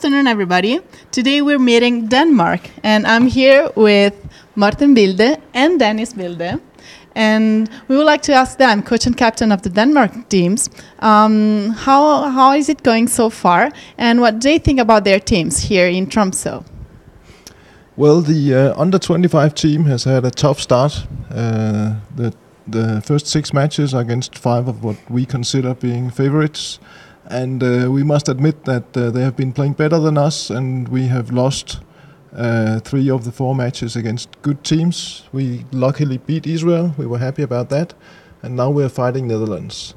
afternoon, everybody. Today we're meeting Denmark, and I'm here with Martin Bilde and Dennis Bilde. And we would like to ask them, coach and captain of the Denmark teams, how is it going so far, and what do they think about their teams here in Tromsø? Well, the under-25 team has had a tough start. The first 6 matches against 5 of what we consider being favorites. And we must admit that they have been playing better than us, and we have lost 3 of the 4 matches against good teams. We luckily beat Israel. We were happy about that. And now we're fighting Netherlands.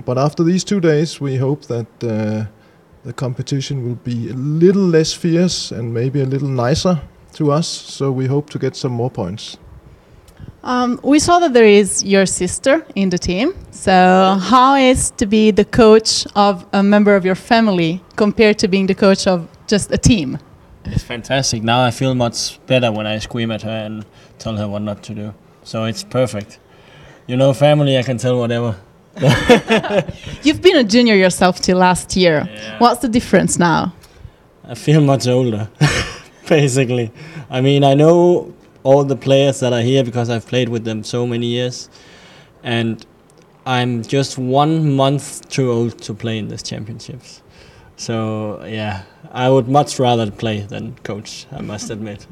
But after these 2 days, we hope that the competition will be a little less fierce and maybe a little nicer to us. So we hope to get some more points. We saw that there is your sister in the team. So how is to be the coach of a member of your family compared to being the coach of just a team? It's fantastic. Now I feel much better when I scream at her and tell her what not to do. So it's perfect. You know, family, I can tell whatever. You've been a junior yourself till last year. Yeah. What's the difference now? I feel much older, basically. I mean, I know all the players that are here because I've played with them so many years. And I'm just 1 month too old to play in these championships. So, yeah, I would much rather play than coach, I must admit.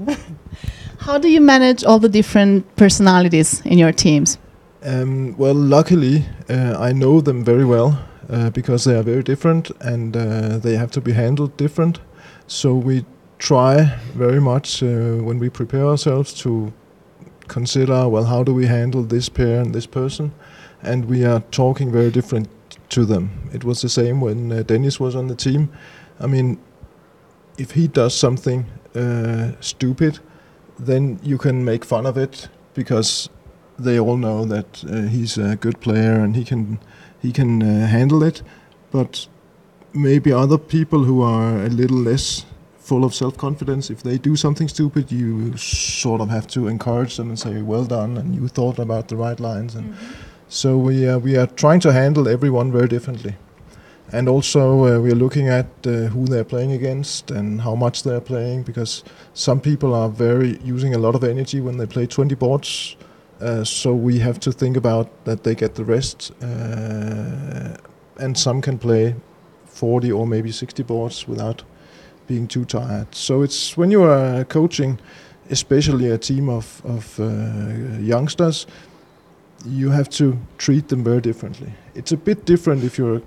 How do you manage all the different personalities in your teams? Well, luckily, I know them very well because they are very different and they have to be handled different. So we try very much when we prepare ourselves to consider, well, how do we handle this pair and this person? And we are talking very different to them. It was the same when Dennis was on the team. I mean, if he does something stupid, then you can make fun of it because they all know that he's a good player and he can handle it. But maybe other people who are a little less full of self-confidence, if they do something stupid, you sort of have to encourage them and say, well done, and you thought about the right lines. And so we are trying to handle everyone very differently. And also we are looking at who they're playing against and how much they're playing, because some people are using a lot of energy when they play 20 boards. So we have to think about that they get the rest. And some can play 40 or maybe 60 boards without being too tired. So it's when you are coaching, especially a team of youngsters, you have to treat them very differently. It's a bit different if you're a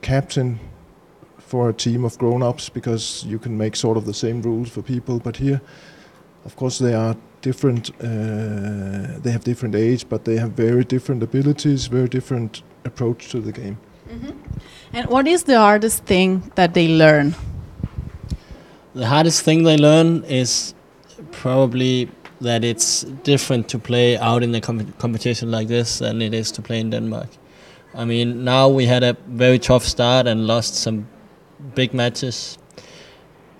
captain for a team of grown-ups, because you can make sort of the same rules for people. But here, of course, they are different. They have different age, but they have very different abilities, very different approach to the game. Mm-hmm. And what is the hardest thing that they learn? The hardest thing they learn is probably that it's different to play out in a competition like this than it is to play in Denmark. I mean, now we had a very tough start and lost some big matches.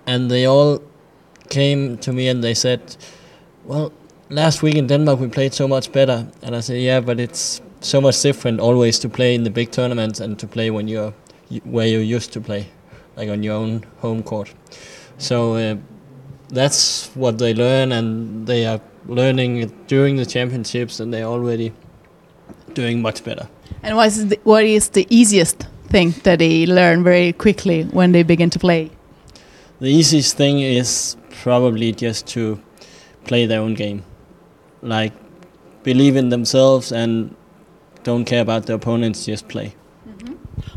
And they all came to me and they said, well, last week in Denmark we played so much better. And I said, yeah, but it's so much different always to play in the big tournaments and to play when you're where you used to play, like on your own home court. So that's what they learn, and they are learning it during the championships, and they're already doing much better. And what is the easiest thing that they learn very quickly when they begin to play? The easiest thing is probably just to play their own game. Like, believe in themselves and don't care about the opponents, just play.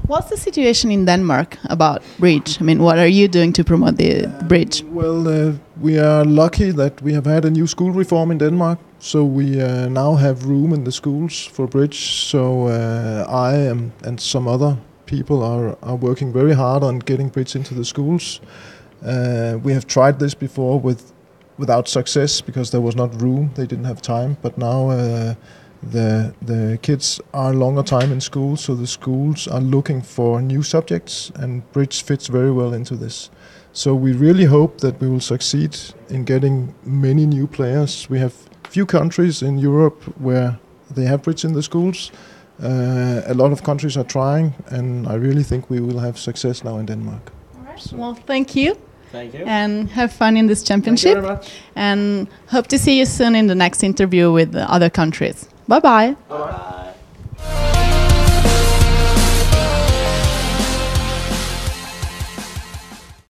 What's the situation in Denmark about bridge? I mean, what are you doing to promote the bridge? Well, we are lucky that we have had a new school reform in Denmark. So we now have room in the schools for bridge. So I am, and some other people are working very hard on getting bridge into the schools. We have tried this before without success because there was not room. They didn't have time. But now the kids are longer time in school, so the schools are looking for new subjects, and bridge fits very well into this. So we really hope that we will succeed in getting many new players. We have few countries in Europe where they have bridge in the schools. A lot of countries are trying, and I really think we will have success now in Denmark. So Well, thank you, Thank you. and have fun in this thank you championship. very much. And hope to see you soon in the next interview with the other countries. Bye bye. Bye.